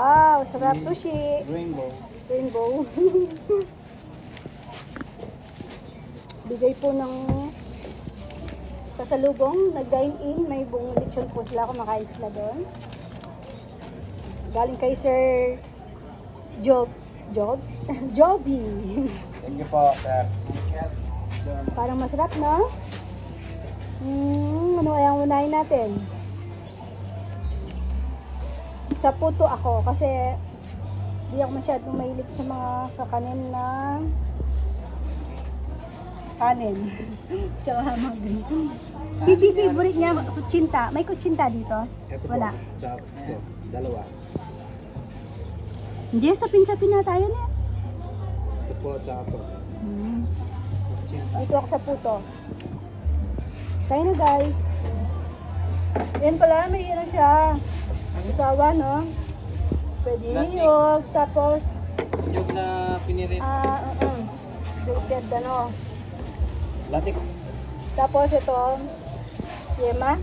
Wow, sarap sushi. Rainbow. Rainbow. Bigay po ng pasalubong, nag-dine-in, may buong lechon po sila, kumakain sila doon. Galing kay Sir Jobs. Joby. Thank you po, sir. Parang masarap, no? Ano kaya ang unahin natin? Sa puto ako kasi di ako masyadong mahilig sa mga kakanin na kanin. Tsaka hamag. Chichi favorite niya, kutsinta. May kutsinta dito? Ito Wala. po. Tsaka ito. Dalawa. Hindi, sapin-sapin na tayo na. Ito po, tsaka ito. Dito ako sa puto. Tayo na guys. Yan pala, may ano siya. Isawa, no? Pwede niyog, tapos Yung na pinirit. Bilted, ano. Latik. Tapos ito, yema.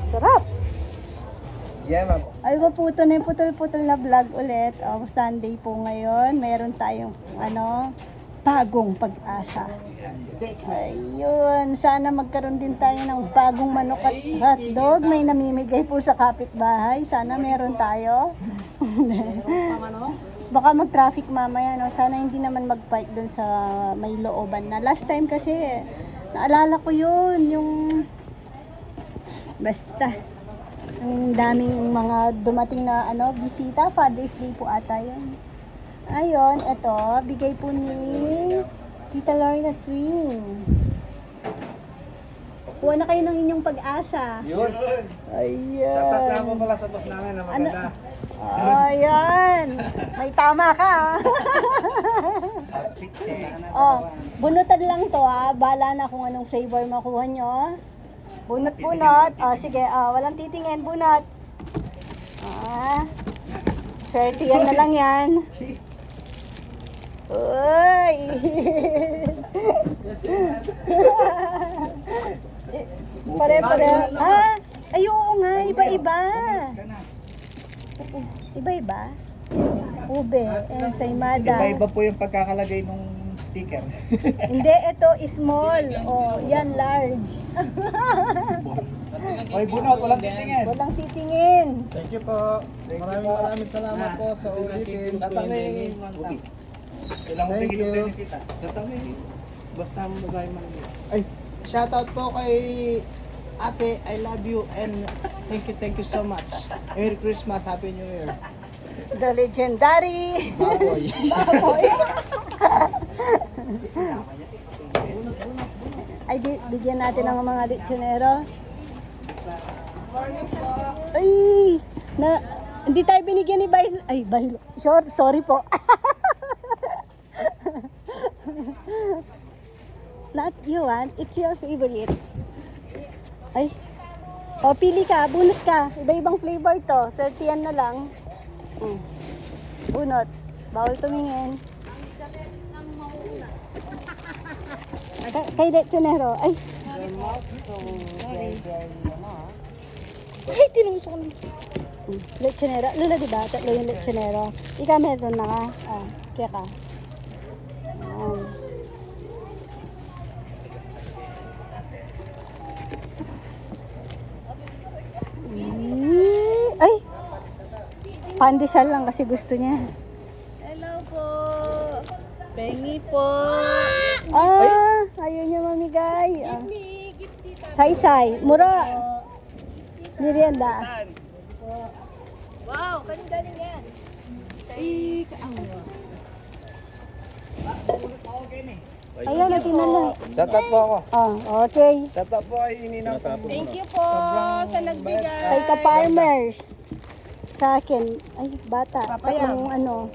Sarap! Yeah, ma'am. Ay, puto na yung putol-putol na vlog ulit. Sunday po ngayon. Meron tayong, bagong pag-asa. Ayun, sana magkaroon din tayo ng bagong manok at hotdog. May namimigay po sa kapitbahay. Sana meron tayo. Baka mag-traffic mamaya, no? Sana hindi naman mag-park dun sa may looban na. Last time kasi, naalala ko yun, yung basta. Ang daming mga dumating na bisita. Father's Day po ata yun. Ayun, eto, bigay po ni Tita Lorna Swing. Kuha na kayo ng inyong pag-asa. Yun. Ayan. Shoutout lang po pala sa boss namin na maganda. Ayan. May tama ka. Bunutan lang to Bahala na kung anong flavor makuha nyo. Bunot. Sige, walang titingin. Bunot. 30 yan na lang yan. Uy! Pare-pare. Ay, oo nga. Iba-iba. Iba-iba. Ube. Ensaymada. Iba-iba po yung pagkakalagay ng sticker. Hindi, ito small. Yan large. Oy, bunot, walang titingin. Walang titingin. Thank you po. Maraming salamat po sa ulitin. Tatangin. Kailangan mo tigil ni tita. Tatangin. Basta mo bagay man. Ay, shoutout po kay Ate, I love you and thank you so much. Merry Christmas, Happy New Year. The legendary. Baboy. Ay, bigyan natin ng mga lechonero. Ay, hindi tayo binigyan ni Bail. Ay, Bail. Sorry po. Not you want, it's your favorite. Ay. Pili ka, bunot ka. Iba-ibang flavor to. 30 na lang. Bunot. Bawal tumingin. Kay lechonero. Ay. Ay, tinusok ko. Lechonero. Lula, diba? Tatlo yung lechonero. Ikaw meron na ka. Kaya ka. Ay! Pandesal lang kasi gusto niya. Hello po. Pengi po. Ayaw niya mamigay. Say-say. Mura. Merienda. Wow, galing yan. Ayan, natin na lang. Shoutout po ako. Okay. Shoutout po ay ininang po. Thank you po sa nagbigay. Kay ka-farmers. Sa akin. Ay, bata. Papayam. Tatlong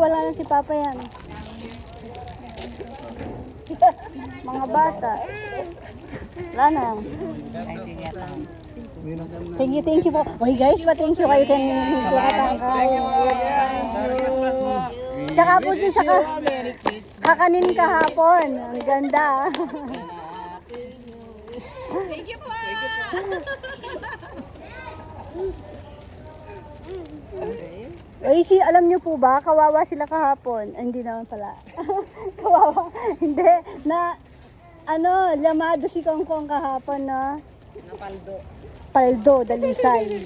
wala na si Papa yan. Mga bata. Wala na. Thank you po. Oy guys, pa-thank you kayo kay Tsaka po dun sa kakanin kahapon. Ang ganda. Thank you po. Ay, alam niyo po ba, kawawa sila kahapon. Ay, hindi naman pala. Kawawa. Hindi. Lamado si Kongkong kahapon, no? Paldo, dalisay.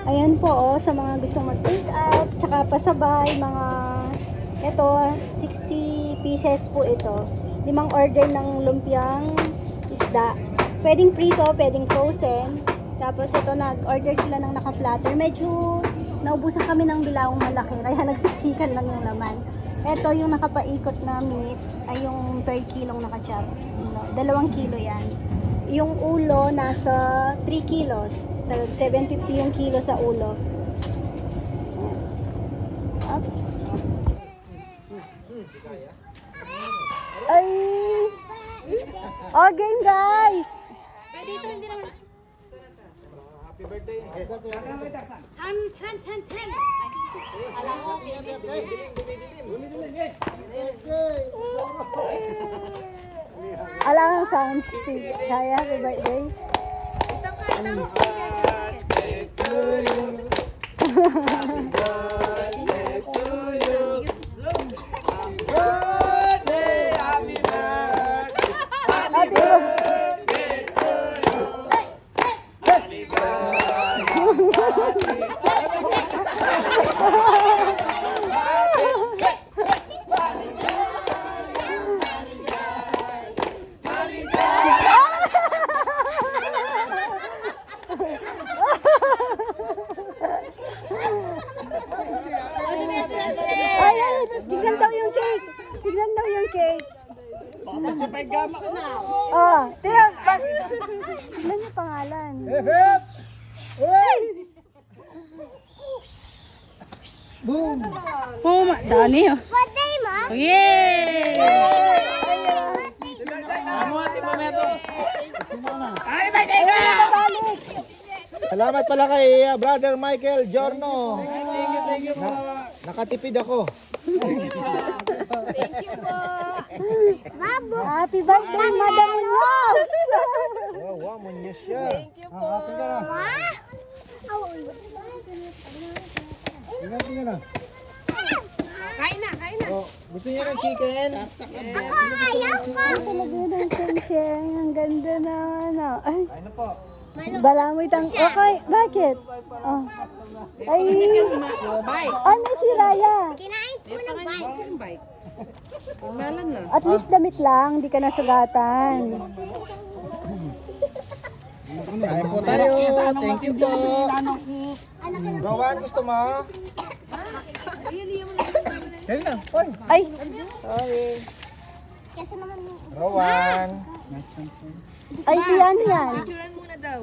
Ayan po, sa mga gustong mag-take out, tsaka pasabay, ito, 60 pieces po ito. 5 order ng lumpiang isda. Pwedeng prito, pwedeng frozen. Tapos ito, nag-order sila ng naka-platter. Medyo naubusan kami ng bilawong malaki, kaya nagsiksikan lang yung laman. Ito, yung nakapaikot na meat, ay yung per kilong naka-chop. 2 kilo yan. Yung ulo, nasa 3 kilos. 750 yung kilo sa ulo. Oops. Ay! Oh, game guys! Dito hindi naman. Happy birthday. Ten. Alam ko, Alam ang sound speed. Kaya, happy birthday. ito ka, tapos Happy birthday! Ay, tignan daw yung cake. Tignan daw yung cake. Oh, tignan. Tignan yung pangalan. Boom! Dani. Yay! Salamat pala kay Brother Michael Giorno. Thank you po. Nakatipid ako. Happy birthday, Madam Munoz! Wow, munyos siya. Thank you po. Tingnan na. Kain na. Gusto niya ng chicken? Talaga ng tension. Ang ganda na, ano. Ay, Ano po? balamoy tang... Okay, bakit? Oh. Ay, ano si Raya? At least damit lang, di ka nasugatan. Kain po tayo. Thank you po. Rowan, gusto mo? Kaya na. Hoy. Ay, Sorry. Rowan. ay si ano yan? Picturean muna daw.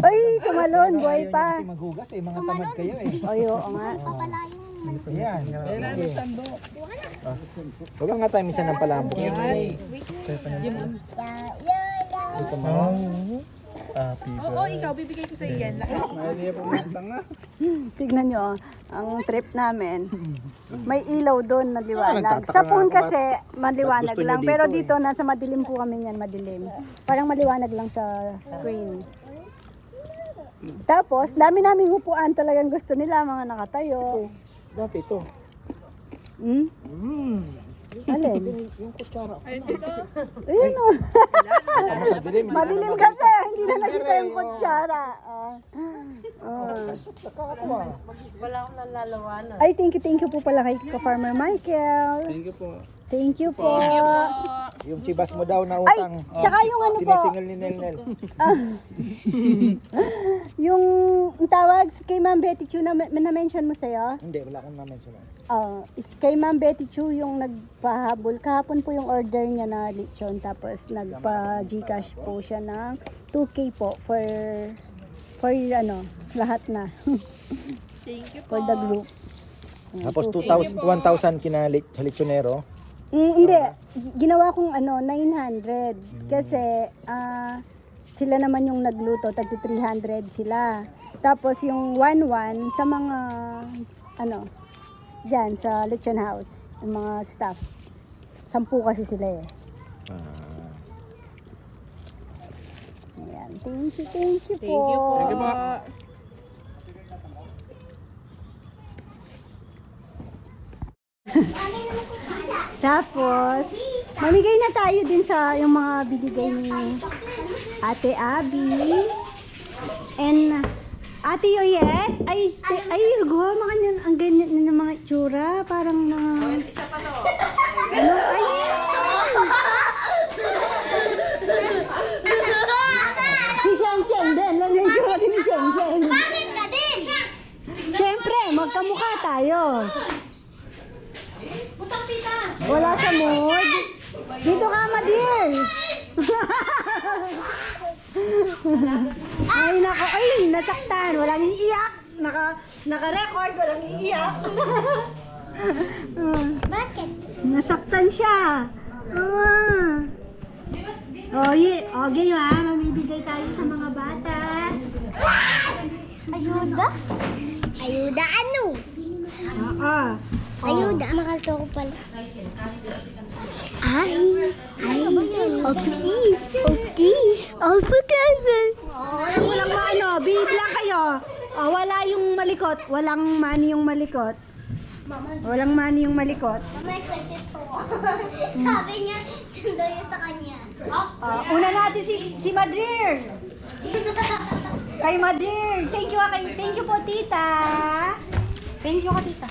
Ay, tumalon, buhay pa. Kasi maghugas eh, mga tamad kayo eh. Ay, oo nga. Ayan. Okay. Huwag nga tayo minsan ng palambok. Gusto mo? Oo, ikaw, bibigay ko sa iyan. Tignan nyo, ang trip namin. May ilaw doon na liwanag. Sa phone kasi, maliwanag Gusto nyo lang. dito Pero eh. dito, nasa madilim po kami yan, madilim. Parang maliwanag lang sa screen. Tapos, dami naming upuan talagang gusto nila, mga nakatayo. Dati ito. Hmm? Alin? Yung kutsara. Ayun o. Madilim kasi, hindi na nakita yung kutsara. Wala akong nalalawanan. Ay, thank you po pala kay Farmer Michael. Thank you po. Thank you po. Yung chibas mo daw na Ay, utang. tsaka yung ano po, Sinisingil ni Nel. yung tawag kay Ma'am Betty Chu na-mention mo sa'yo. Hindi, wala akong na-mention. Is kay Ma'am Betty Chu yung nagpahabol. Kahapon po yung order niya na lechon. Tapos nagpa-Gcash po siya ng 2K po for lahat na. Thank you For the group. Tapos 1,000 kinalit sa lechonero. Hindi, ginawa kong 900 kasi sila naman yung nagluto, tagti 300 sila. Tapos yung 1-1 sa mga diyan sa lechon house, yung mga staff. 10 kasi sila eh. Ayan. Thank you po. Thank you po. Tapos, mamigay na tayo din sa yung mga binigay ni Ate Abby. And Ate Yoyet, ay, gawa ganyan, ang ganyan ng mga itsura, parang na... Isa pa to. Ano, ay, si Shamshan din, alam niyo yung itsura din ni Shamshan. Bakit ka din? Siyempre, magkamukha tayo. Wala sa mood. Dito ka, Madir. Ay, nako. Ay, nasaktan. Walang iiyak. Naka-record, walang iiyak. Bakit? Nasaktan siya. Okay ha. Mamibigay tayo sa mga bata. Ayuda? Ayuda ano? Oo. Ayuda. Makalto ko pala. Ay. Okay. Walang maano. Bihid lang kayo. Wala yung malikot. Walang money yung malikot. Walang money yung malikot. Mama, excited to. Sabi niya, sundo yun sa kanya. Una natin si Madrir. Kay Madrir. Thank you po, tita. Thank you ka, tita.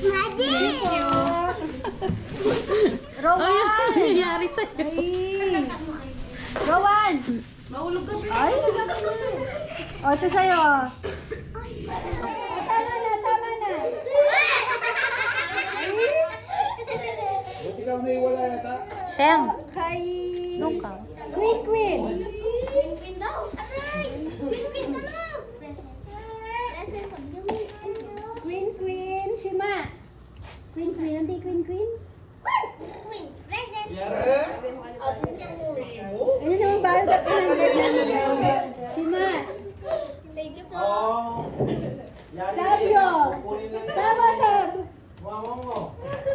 Madi! Rowan. Nangyari sa'yo. Ay. Rowan. Mahulog ka. Ay. Ito sa'yo. Tama na. Ikaw na iwala yata. Siyang. Kay... Lukaw. Queen. Queen daw. Aray! Queen ka na! Present sa Queen. Si Ma. Queen. Hindi Queen. Queen, present. Ayun naman ba? Si Ma. Thank you po. Sabio. Tama, Sab.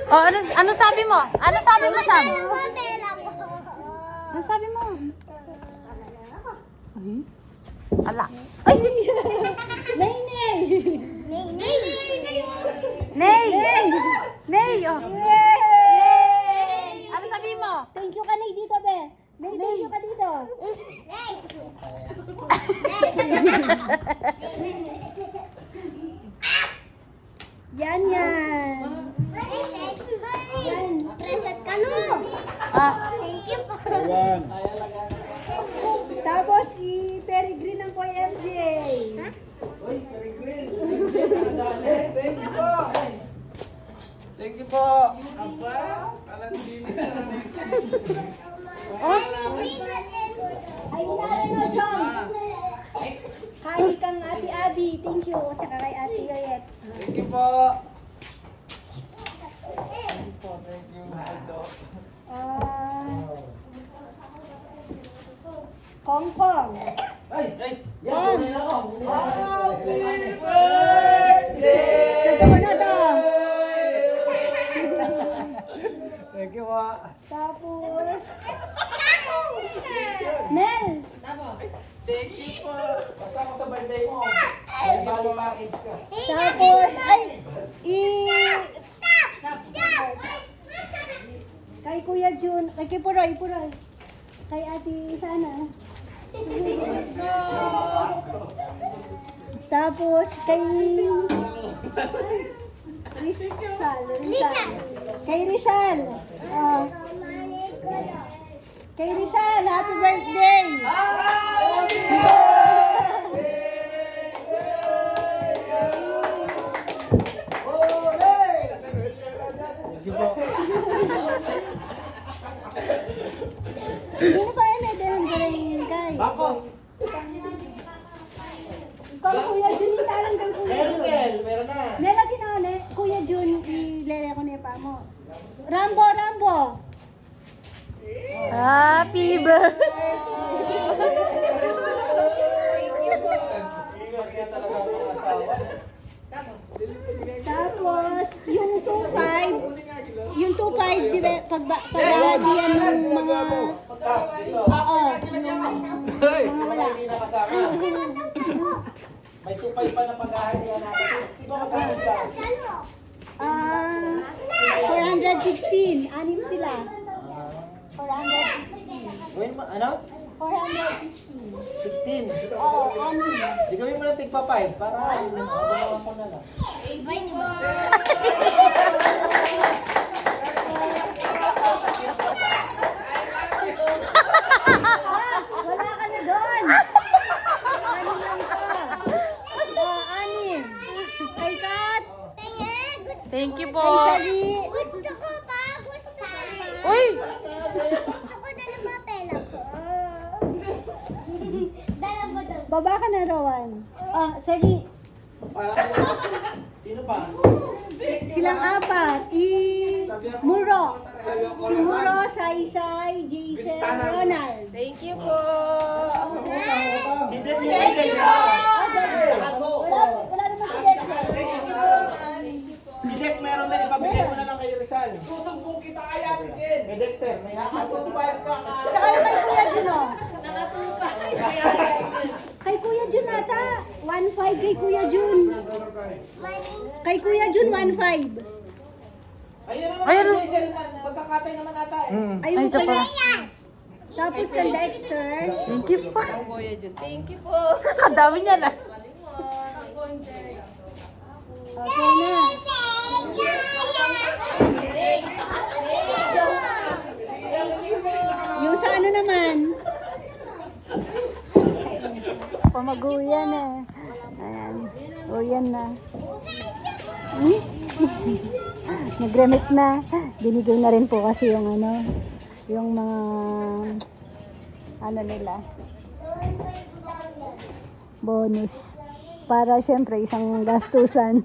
Oh, ano sabi mo? Ano sabi mo, Sam? Pera po. Ano sabi mo? Ala. Nay. Nay! Nay! Oh. Yay! Ano sabi mo? Thank you ka, Nay, dito, be. Nay, thank you ka dito. Yan. Present ka no. Ah, Thank you po. Iwan. Tapos si Peregrine ng Kuya MJ. Thank you po. Ay, Nareno Jones. Kay kang Ate Abby, thank you. Tsaka kay Ate Yoyet. Thank you po. Kongkong. Kong. Happy birthday! Totoo na to. Thank you po. Tapos, Mel. Basta ako sa birthday mo. May bali package ka. Tapos, kay Kuya Jun, kay Puroy. Kay Ate Sana. Tapos, kay Rizal. Kay Rizal. Kay Rizal, happy birthday! Sino pa yun? Galing kay. Bako. Kung Kuya Jun, italang kang Kuya Jun. Meron na. Nela kinane, Kuya Jun, ilere ko niya pa mo. Rambo. happy birthday! Tapos, yung 2.5, di ba, pagbahadian ng mga, oo, May 2.5 pa na pag-ahalian natin. Iba magkano ka? 416. Anim sila. 416. Gawin mo, ano? 416. 16. Oo, anim. Di gawin mo ng tigpa 5 para ano ko na lang. Wala ka na doon. Anim lang ka. Anim. Kay Kat. Thank you po. Kay Sali. Gusto ko pa, gusto ko. Uy! Gusto ko na lumapela ko. Dala mo doon. Baba ka na, Rowan. Sali. Sino pa? Silang apat. Muro. Si Muro, Saysay, Jason, Ronald. Thank you po. Si Des, Wala naman si Dexter. si Dex meron din, ipabigay mo na lang kay Rizal. Susumbong kita kaya, Jen. May Dexter, may nakasumpay ka ka. Tsaka yung kay Kuya Jun, oh. Kay Kuya Jun ata. 1.5 kay Kuya Jun. Kay Kuya Jun, 1.5. Ayun naman, Jason, magkakatay naman ata eh. Ayun pa na. Tapos kay Dexter. Thank you po. Thank you po. Ang dami niya na. Okay na. Yung sa ano naman? Pamaguyan eh. Ayan. Uyan na. Hmm? Nag-remit na. Binigay na rin po kasi yung ano, yung mga ano nila. Bonus. Para syempre isang gastusan.